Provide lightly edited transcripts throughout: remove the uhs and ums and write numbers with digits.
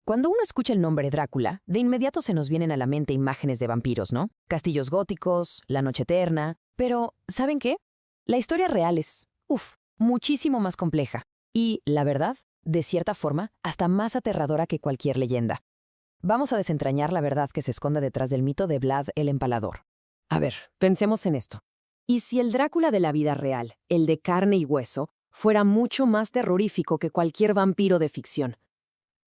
Cuando uno escucha el nombre Drácula, de inmediato se nos vienen a la mente imágenes de vampiros, ¿no? Castillos góticos, la noche eterna. Pero, ¿saben qué? La historia real es, muchísimo más compleja. Y, la verdad, de cierta forma, hasta más aterradora que cualquier leyenda. Vamos a desentrañar la verdad que se esconde detrás del mito de Vlad el Empalador. A ver, pensemos en esto. ¿Y si el Drácula de la vida real, el de carne y hueso, fuera mucho más terrorífico que cualquier vampiro de ficción?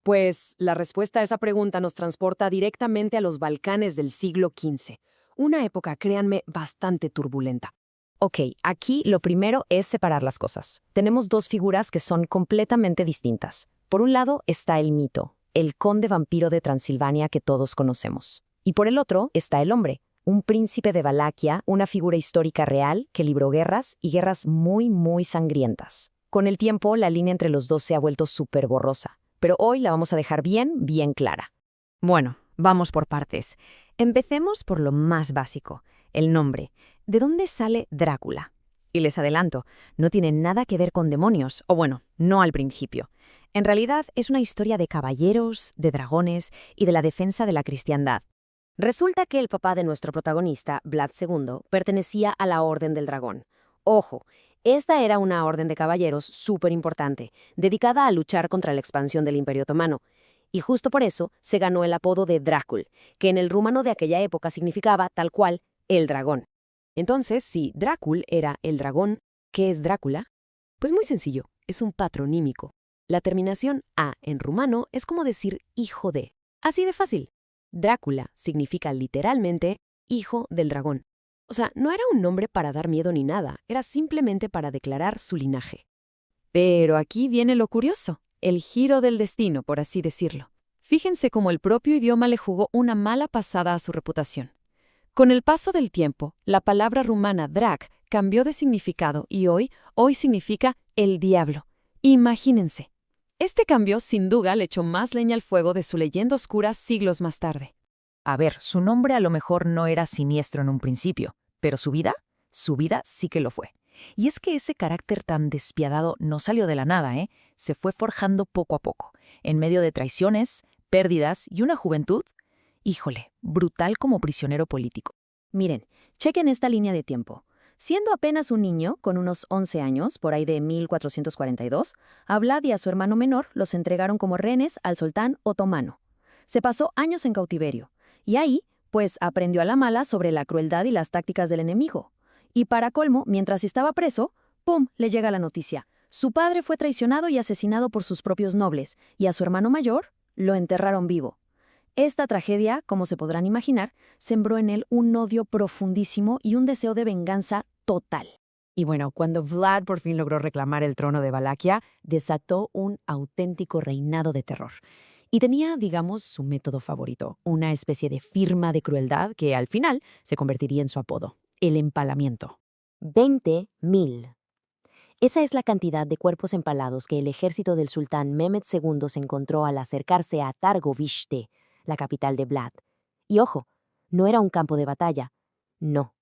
Pues la respuesta a esa pregunta nos transporta directamente a los Balcanes del siglo XV, una época, créanme, bastante turbulenta. Ok, aquí lo primero es separar las cosas. Tenemos dos figuras que son completamente distintas. Por un lado está el mito, el conde vampiro de Transilvania que todos conocemos. Y por el otro está el hombre, un príncipe de Valaquia, una figura histórica real que libró guerras y guerras muy, muy sangrientas. Con el tiempo, la línea entre los dos se ha vuelto súper borrosa, pero hoy la vamos a dejar bien, bien clara. Bueno, vamos por partes. Empecemos por lo más básico, el nombre. ¿De dónde sale Drácula? Y les adelanto, no tiene nada que ver con demonios, o bueno, no al principio. En realidad es una historia de caballeros, de dragones y de la defensa de la cristiandad. Resulta que el papá de nuestro protagonista, Vlad II, pertenecía a la Orden del Dragón. Ojo, esta era una orden de caballeros súper importante, dedicada a luchar contra la expansión del Imperio Otomano. Y justo por eso se ganó el apodo de Drácul, que en el rumano de aquella época significaba, tal cual, el dragón. Entonces, si Drácul era el dragón, ¿qué es Drácula? Pues muy sencillo, es un patronímico. La terminación A en rumano es como decir hijo de. Así de fácil. Drácula significa literalmente hijo del dragón. O sea, no era un nombre para dar miedo ni nada, era simplemente para declarar su linaje. Pero aquí viene lo curioso, el giro del destino, por así decirlo. Fíjense cómo el propio idioma le jugó una mala pasada a su reputación. Con el paso del tiempo, la palabra rumana drac cambió de significado y hoy significa el diablo. Imagínense. Este cambio sin duda le echó más leña al fuego de su leyenda oscura siglos más tarde. A ver, su nombre a lo mejor no era siniestro en un principio, pero su vida sí que lo fue. Y es que ese carácter tan despiadado no salió de la nada, ¿eh? Se fue forjando poco a poco, en medio de traiciones, pérdidas y una juventud, híjole, brutal como prisionero político. Miren, chequen esta línea de tiempo. Siendo apenas un niño, con unos 11 años, por ahí de 1442, a Vlad y a su hermano menor los entregaron como rehenes al sultán otomano. Se pasó años en cautiverio, y ahí, pues, aprendió a la mala sobre la crueldad y las tácticas del enemigo. Y para colmo, mientras estaba preso, ¡pum!, le llega la noticia. Su padre fue traicionado y asesinado por sus propios nobles, y a su hermano mayor lo enterraron vivo. Esta tragedia, como se podrán imaginar, sembró en él un odio profundísimo y un deseo de venganza total. Y bueno, cuando Vlad por fin logró reclamar el trono de Valaquia, desató un auténtico reinado de terror. Y tenía, digamos, su método favorito, una especie de firma de crueldad que al final se convertiría en su apodo, el empalamiento. 20.000. Esa es la cantidad de cuerpos empalados que el ejército del sultán Mehmed II se encontró al acercarse a Targovishte, la capital de Vlad. Y ojo, no era un campo de batalla, no.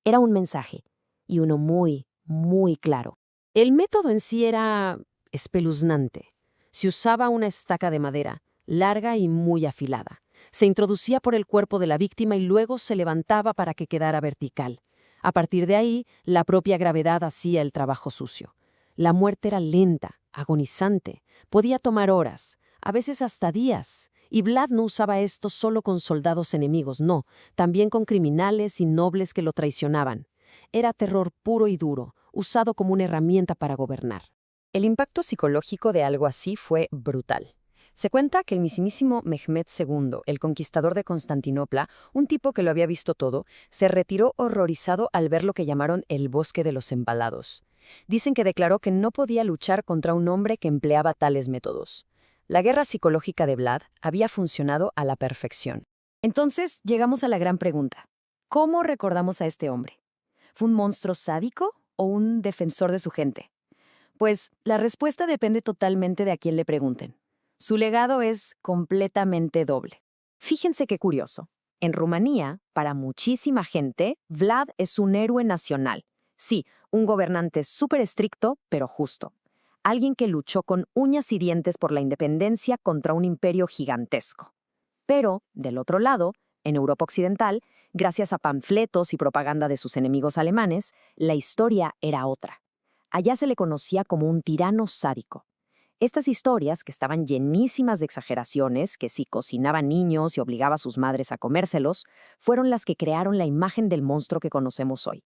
Era un mensaje, y uno muy, muy claro. El método en sí era espeluznante. Se usaba una estaca de madera, larga y muy afilada. Se introducía por el cuerpo de la víctima y luego se levantaba para que quedara vertical. A partir de ahí, la propia gravedad hacía el trabajo sucio. La muerte era lenta, agonizante, podía tomar horas, a veces hasta días. Y Vlad no usaba esto solo con soldados enemigos, no, también con criminales y nobles que lo traicionaban. Era terror puro y duro, usado como una herramienta para gobernar. El impacto psicológico de algo así fue brutal. Se cuenta que el mismísimo Mehmed II, el conquistador de Constantinopla, un tipo que lo había visto todo, se retiró horrorizado al ver lo que llamaron el bosque de los empalados. Dicen que declaró que no podía luchar contra un hombre que empleaba tales métodos. La guerra psicológica de Vlad había funcionado a la perfección. Entonces llegamos a la gran pregunta. ¿Cómo recordamos a este hombre? ¿Fue un monstruo sádico o un defensor de su gente? Pues la respuesta depende totalmente de a quién le pregunten. Su legado es completamente doble. Fíjense qué curioso. En Rumanía, para muchísima gente, Vlad es un héroe nacional. Sí, un gobernante súper estricto, pero justo. alguien que luchó con uñas y dientes por la independencia contra un imperio gigantesco. Pero, del otro lado, en Europa Occidental, gracias a panfletos y propaganda de sus enemigos alemanes, la historia era otra. Allá se le conocía como un tirano sádico. Estas historias, que estaban llenísimas de exageraciones, que si cocinaba niños y obligaba a sus madres a comérselos, fueron las que crearon la imagen del monstruo que conocemos hoy.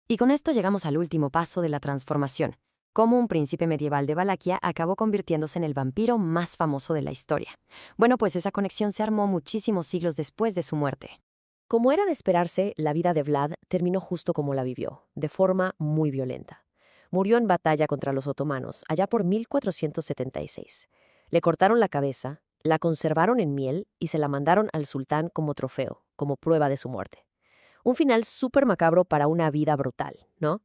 Y con esto llegamos al último paso de la transformación, cómo un príncipe medieval de Valaquia acabó convirtiéndose en el vampiro más famoso de la historia. Bueno, pues esa conexión se armó muchísimos siglos después de su muerte. Como era de esperarse, la vida de Vlad terminó justo como la vivió, de forma muy violenta. Murió en batalla contra los otomanos, allá por 1476. Le cortaron la cabeza, la conservaron en miel y se la mandaron al sultán como trofeo, como prueba de su muerte. Un final súper macabro para una vida brutal, ¿no?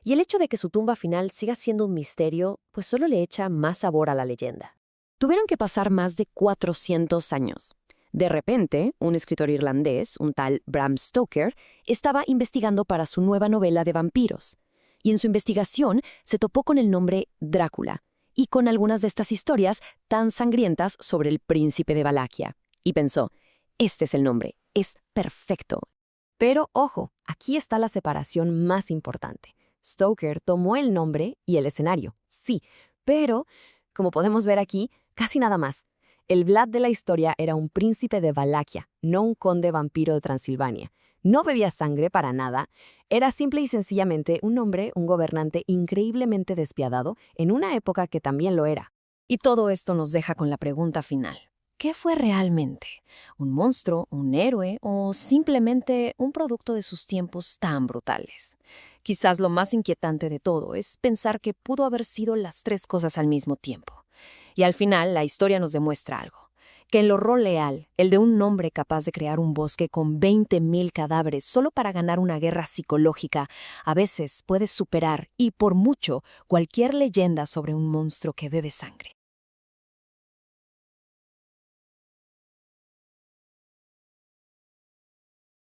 Y el hecho de que su tumba final siga siendo un misterio, pues solo le echa más sabor a la leyenda. Tuvieron que pasar más de 400 años. De repente, un escritor irlandés, un tal Bram Stoker, estaba investigando para su nueva novela de vampiros. Y en su investigación se topó con el nombre Drácula y con algunas de estas historias tan sangrientas sobre el príncipe de Valaquia. Y pensó, este es el nombre, es perfecto. Pero, ojo, aquí está la separación más importante. Stoker tomó el nombre y el escenario, sí, pero, como podemos ver aquí, casi nada más. El Vlad de la historia era un príncipe de Valaquia, no un conde vampiro de Transilvania. No bebía sangre para nada, era simple y sencillamente un hombre, un gobernante increíblemente despiadado en una época que también lo era. Y todo esto nos deja con la pregunta final. ¿Qué fue realmente? ¿Un monstruo, un héroe o simplemente un producto de sus tiempos tan brutales? Quizás lo más inquietante de todo es pensar que pudo haber sido las tres cosas al mismo tiempo. Y al final la historia nos demuestra algo, que el horror leal, el de un hombre capaz de crear un bosque con 20.000 cadáveres solo para ganar una guerra psicológica, a veces puede superar, y por mucho, cualquier leyenda sobre un monstruo que bebe sangre.